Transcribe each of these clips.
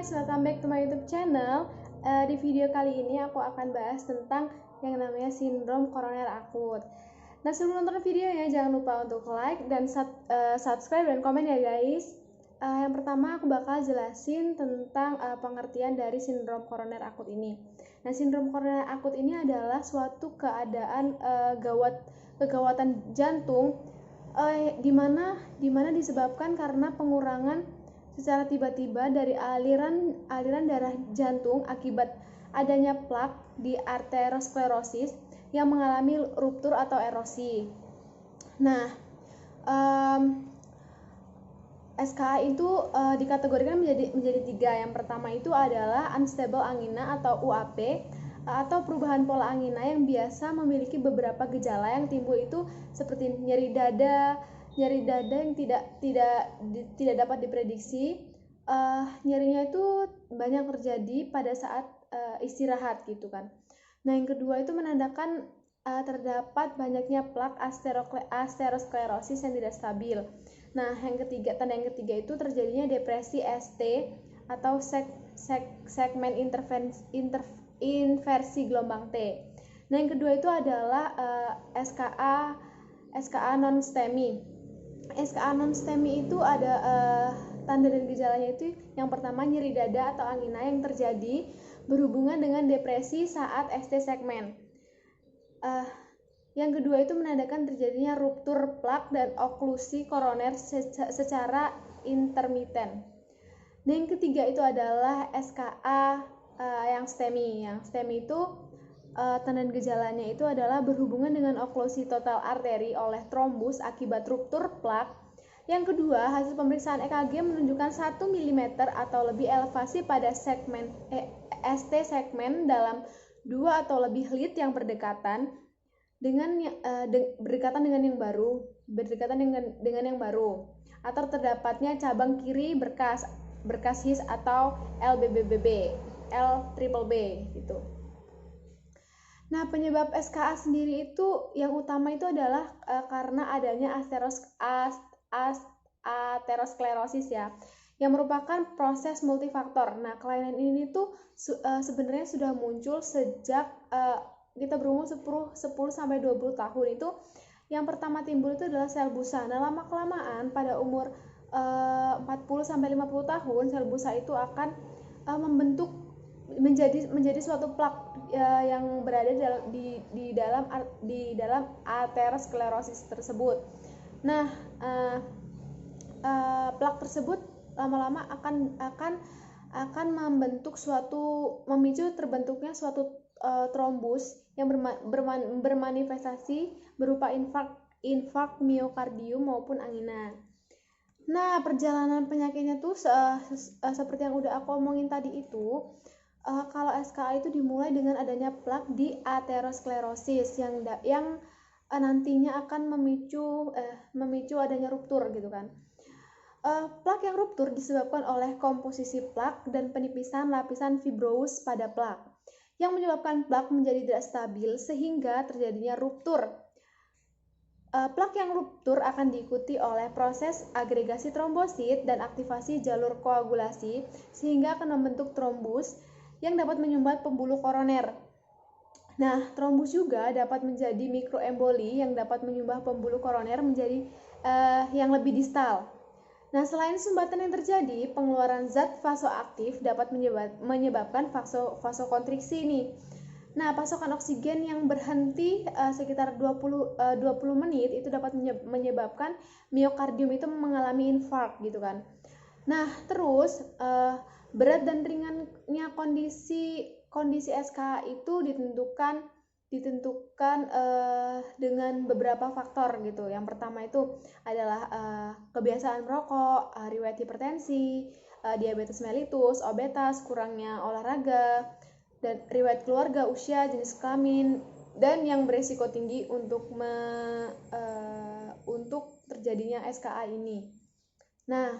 guys, welcome back to my YouTube channel. Di video kali ini aku akan bahas tentang yang namanya sindrom koroner akut. Nah, sebelum nonton videonya jangan lupa untuk like dan subscribe dan komen ya guys. Yang pertama aku bakal jelasin tentang pengertian dari sindrom koroner akut ini. Nah, sindrom koroner akut ini adalah suatu keadaan kegawatan jantung di mana disebabkan karena pengurangan secara tiba-tiba dari aliran darah jantung akibat adanya plak di arteriosklerosis yang mengalami ruptur atau erosi. Nah, SKA itu dikategorikan menjadi tiga. Yang pertama itu adalah unstable angina atau UAP, atau perubahan pola angina yang biasa memiliki beberapa gejala yang timbul itu seperti nyeri dada yang tidak dapat diprediksi. Nyerinya itu banyak terjadi pada saat istirahat gitu kan. Nah, yang kedua itu menandakan terdapat banyaknya plak arteriosklerosis yang tidak stabil. Nah, tanda yang ketiga itu terjadinya depresi ST atau segmen inversi gelombang T. Nah, yang kedua itu adalah SKA non STEMI. SKA non STEMI itu ada tanda dan gejalanya itu yang pertama nyeri dada atau angina yang terjadi berhubungan dengan depresi saat ST segmen. Yang kedua itu menandakan terjadinya ruptur plak dan oklusi koroner secara intermiten. Nah, yang ketiga itu adalah SKA yang STEMI. Yang STEMI itu tanda gejalanya itu adalah berhubungan dengan oklusi total arteri oleh trombus akibat ruptur plak. Yang kedua, hasil pemeriksaan EKG menunjukkan 1 mm atau lebih elevasi pada segmen ST segmen dalam 2 atau lebih lead yang berdekatan dengan yang baru atau terdapatnya cabang kiri berkas HIS atau LBBB gitu. Nah, penyebab SKA sendiri itu yang utama itu adalah karena adanya aterosklerosis ya, yang merupakan proses multifaktor. Nah, kelainan ini tuh sebenarnya sudah muncul sejak kita berumur 10 sampai 20 tahun. Itu yang pertama timbul itu adalah sel busa. Nah, lama-kelamaan pada umur 40 sampai 50 tahun sel busa itu akan membentuk menjadi suatu plak yang berada di dalam aterosklerosis tersebut. Nah, plak tersebut lama-lama akan memicu terbentuknya suatu trombus yang bermanifestasi berupa infark miokardium maupun angina. Nah, perjalanan penyakitnya tuh seperti yang udah aku omongin tadi itu, kalau SKA itu dimulai dengan adanya plak di aterosklerosis yang nantinya akan memicu adanya ruptur gitu kan. Plak yang ruptur disebabkan oleh komposisi plak dan penipisan lapisan fibrous pada plak yang menyebabkan plak menjadi tidak stabil sehingga terjadinya ruptur. Plak yang ruptur akan diikuti oleh proses agregasi trombosit dan aktivasi jalur koagulasi sehingga akan membentuk trombus yang dapat menyumbat pembuluh koroner. Nah, trombus juga dapat menjadi mikroemboli yang dapat menyumbat pembuluh koroner menjadi yang lebih distal. Nah, selain sumbatan yang terjadi, pengeluaran zat vasoaktif dapat menyebabkan vasokonstriksi nih. Nah, pasokan oksigen yang berhenti sekitar 20 menit itu dapat menyebabkan miokardium itu mengalami infark gitu kan. Nah, terus berat dan ringannya kondisi SKA itu ditentukan dengan beberapa faktor gitu. Yang pertama itu adalah kebiasaan merokok, riwayat hipertensi, diabetes mellitus, obesitas, kurangnya olahraga, dan riwayat keluarga, usia, jenis kelamin, dan yang beresiko tinggi untuk terjadinya SKA ini. Nah,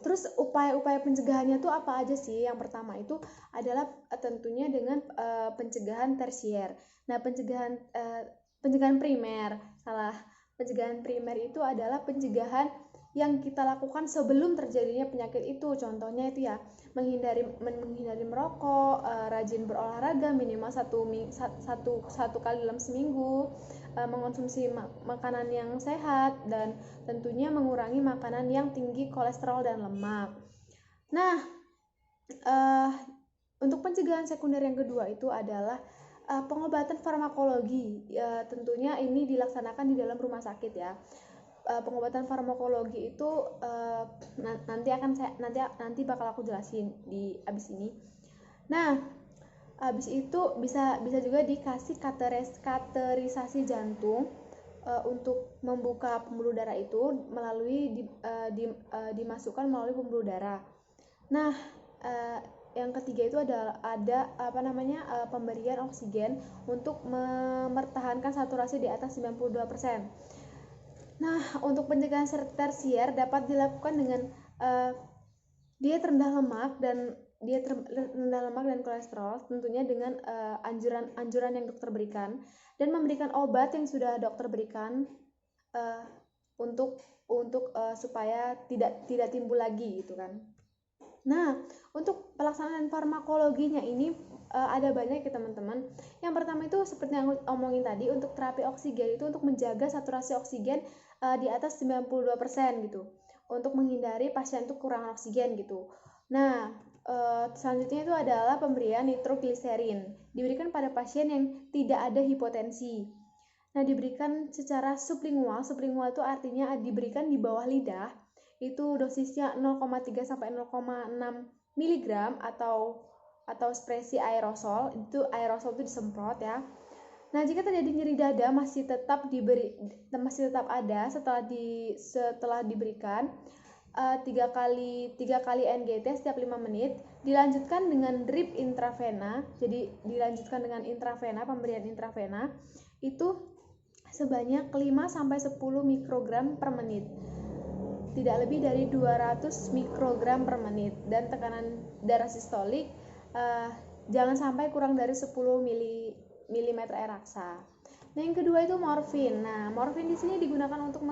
terus upaya-upaya pencegahannya tuh apa aja sih? Yang pertama itu adalah tentunya dengan pencegahan tersier. Nah, pencegahan primer itu adalah pencegahan yang kita lakukan sebelum terjadinya penyakit itu. Contohnya itu ya, menghindari merokok, rajin berolahraga minimal satu kali dalam seminggu, mengonsumsi makanan yang sehat, dan tentunya mengurangi makanan yang tinggi kolesterol dan lemak. Nah, untuk pencegahan sekunder yang kedua itu adalah pengobatan farmakologi. Tentunya ini dilaksanakan di dalam rumah sakit ya. Pengobatan farmakologi itu nanti bakal aku jelasin di abis ini. Nah, abis itu bisa juga dikasih katerisasi jantung untuk membuka pembuluh darah itu melalui dimasukkan melalui pembuluh darah. Nah, yang ketiga itu ada pemberian oksigen untuk mempertahankan saturasi di atas 92%. Nah, untuk pencegahan tersier dapat dilakukan dengan diet rendah lemak dan kolesterol, tentunya dengan anjuran yang dokter berikan, dan memberikan obat yang sudah dokter berikan untuk supaya tidak timbul lagi gitu kan. Nah, untuk pelaksanaan farmakologinya ini ada banyak ya teman-teman. Yang pertama itu seperti yang aku omongin tadi, untuk terapi oksigen itu untuk menjaga saturasi oksigen di atas 92% gitu, untuk menghindari pasien itu kurang oksigen gitu. Nah, selanjutnya itu adalah pemberian nitrogliserin, diberikan pada pasien yang tidak ada hipotensi. Nah, diberikan secara sublingual. Sublingual itu artinya diberikan di bawah lidah. Itu dosisnya 0,3 sampai 0,6 mg atau spresi aerosol. Itu aerosol itu disemprot ya. Nah, jika terjadi nyeri dada masih tetap ada setelah diberikan 3 kali NGT setiap 5 menit, dilanjutkan dengan drip intravena. Jadi dilanjutkan dengan pemberian intravena itu sebanyak 5 sampai 10 mikrogram per menit. Tidak lebih dari 200 mikrogram per menit, dan tekanan darah sistolik jangan sampai kurang dari 10 mm air raksa. Nah, yang kedua itu morfin. Nah, morfin di sini digunakan untuk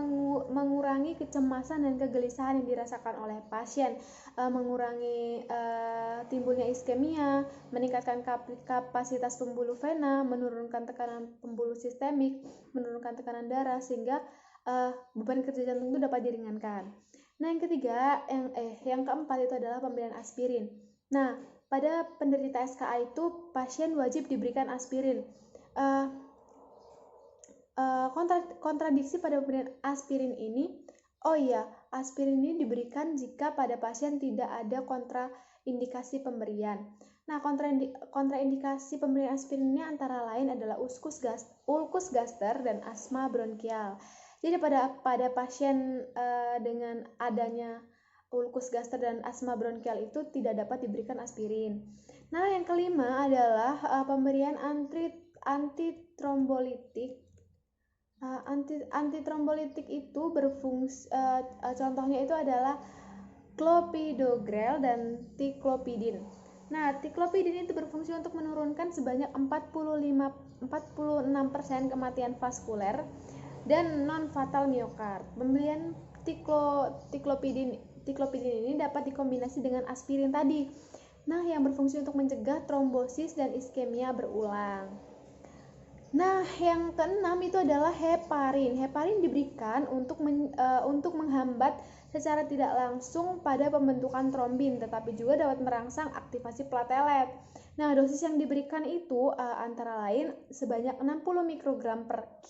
mengurangi kecemasan dan kegelisahan yang dirasakan oleh pasien, mengurangi timbulnya iskemia, meningkatkan kapasitas pembuluh vena, menurunkan tekanan pembuluh sistemik, menurunkan tekanan darah, sehingga beban kerja jantung itu dapat diringankan. Nah, yang ketiga, yang keempat itu adalah pemberian aspirin. Nah, pada penderita SKA itu pasien wajib diberikan aspirin. Kontradiksi pada pemberian aspirin ini, aspirin ini diberikan jika pada pasien tidak ada kontraindikasi pemberian. Nah, kontraindikasi pemberian aspirin ini antara lain adalah ulkus gaster dan asma bronkial. Jadi pada pasien dengan adanya ulkus gaster dan asma bronkial itu tidak dapat diberikan aspirin. Nah, yang kelima adalah pemberian antitrombolitik. Antitrombolitik itu berfungsi, contohnya itu adalah clopidogrel dan ticlopidin. Nah, ticlopidin itu berfungsi untuk menurunkan sebanyak 46% kematian vaskuler dan non-fatal miokard. Pemberian ticlopidin ini dapat dikombinasi dengan aspirin tadi. Nah, yang berfungsi untuk mencegah trombosis dan iskemia berulang. Nah, yang keenam itu adalah heparin. Heparin diberikan untuk menghambat secara tidak langsung pada pembentukan trombin, tetapi juga dapat merangsang aktivasi platelet. Nah, dosis yang diberikan itu antara lain sebanyak 60 mikrogram per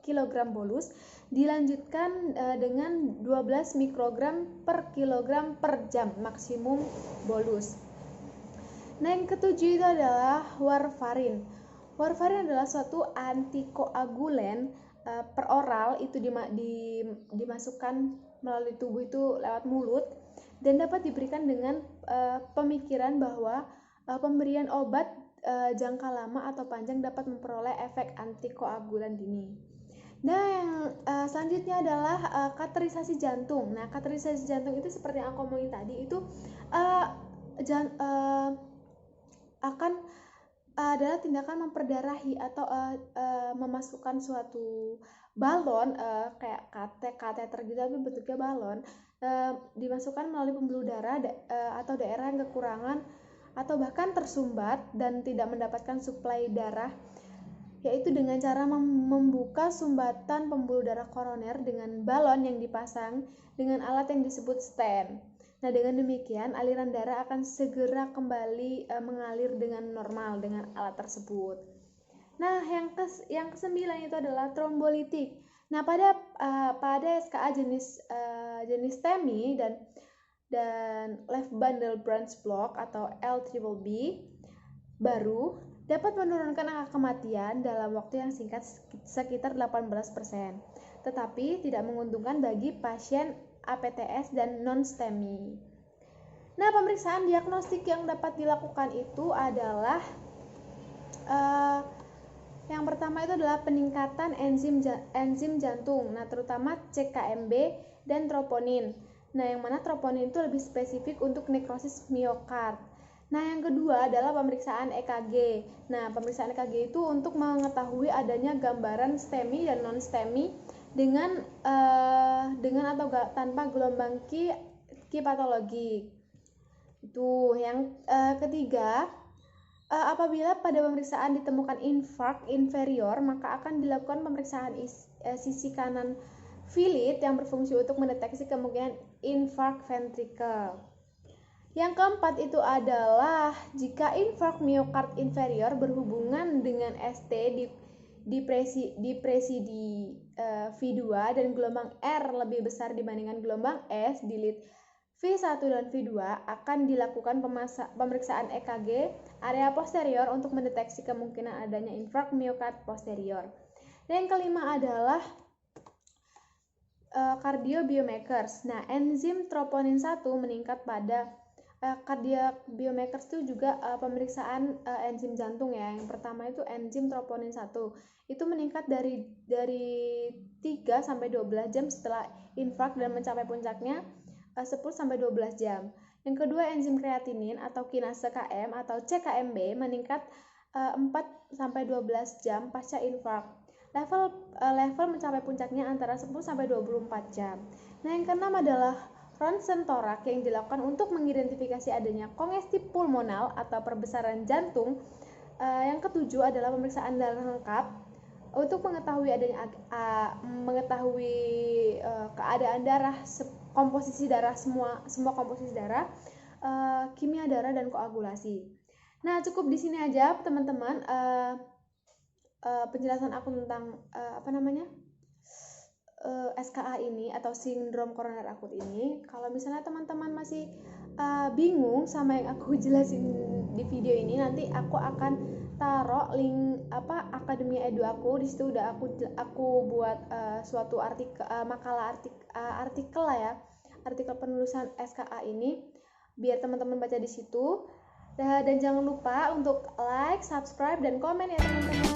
kilogram bolus, dilanjutkan dengan 12 mikrogram per kilogram per jam maksimum bolus. Nah, yang ketujuh itu adalah warfarin. Warfarin adalah suatu antikoagulen peroral, itu dimasukkan melalui tubuh itu lewat mulut, dan dapat diberikan dengan pemikiran bahwa pemberian obat jangka lama atau panjang dapat memperoleh efek antikoagulan dini. Nah, yang selanjutnya adalah kateterisasi jantung. Nah, kateterisasi jantung itu seperti yang aku omongin tadi, itu adalah tindakan memperdarahi atau memasukkan suatu balon kayak kateter gitu tapi bentuknya balon, dimasukkan melalui pembuluh darah atau daerah yang kekurangan atau bahkan tersumbat dan tidak mendapatkan suplai darah, yaitu dengan cara membuka sumbatan pembuluh darah koroner dengan balon yang dipasang dengan alat yang disebut stent. Nah, dengan demikian aliran darah akan segera kembali mengalir dengan normal dengan alat tersebut. Nah, yang kesembilan itu adalah trombolitik. Nah, pada SKA jenis STEMI dan left bundle branch block atau LBB baru dapat menurunkan angka kematian dalam waktu yang singkat sekitar 18%, tetapi tidak menguntungkan bagi pasien APTS dan non-STEMI. Nah, pemeriksaan diagnostik yang dapat dilakukan itu adalah yang pertama itu adalah peningkatan enzim jantung, nah terutama CKMB dan troponin. Nah, yang mana troponin itu lebih spesifik untuk nekrosis miokard. Nah, yang kedua adalah pemeriksaan EKG. Nah, pemeriksaan EKG itu untuk mengetahui adanya gambaran STEMI dan non-STEMI dengan atau tanpa gelombang Q patologi. Itu yang ketiga. Apabila pada pemeriksaan ditemukan infark inferior, maka akan dilakukan pemeriksaan sisi kanan filit yang berfungsi untuk mendeteksi kemungkinan infark ventricle. Yang keempat itu adalah jika infark miokard inferior berhubungan dengan ST di presidi V2 dan gelombang R lebih besar dibandingkan gelombang S di lead V1 dan V2, akan dilakukan pemeriksaan EKG area posterior untuk mendeteksi kemungkinan adanya infark miokard posterior. Dan yang kelima adalah cardiac biomarkers. Nah, enzim troponin 1 meningkat pada cardiac biomarkers itu juga pemeriksaan enzim jantung ya. Yang pertama itu enzim troponin 1. Itu meningkat dari 3 sampai 12 jam setelah infark dan mencapai puncaknya 10-12 jam. Yang kedua, enzim kreatinin atau kinase KM atau CKMB meningkat 4-12 jam pasca infark. Level mencapai puncaknya antara 10-24 jam. Nah, yang keenam adalah ronsen torak yang dilakukan untuk mengidentifikasi adanya kongestif pulmonal atau perbesaran jantung. Yang ketujuh adalah pemeriksaan darah lengkap untuk mengetahui keadaan darah, komposisi darah, semua komposisi darah, kimia darah dan koagulasi. Nah, cukup di sini aja teman-teman penjelasan aku tentang SKA ini atau sindrom koroner akut ini. Kalau misalnya teman-teman masih bingung sama yang aku jelasin di video ini, nanti aku akan taruh link Akademi Edu aku. Di situ udah aku buat suatu artikel lah ya, artikel penulisan SKA ini biar teman-teman baca di situ. Dan jangan lupa untuk like, subscribe dan komen ya teman-teman.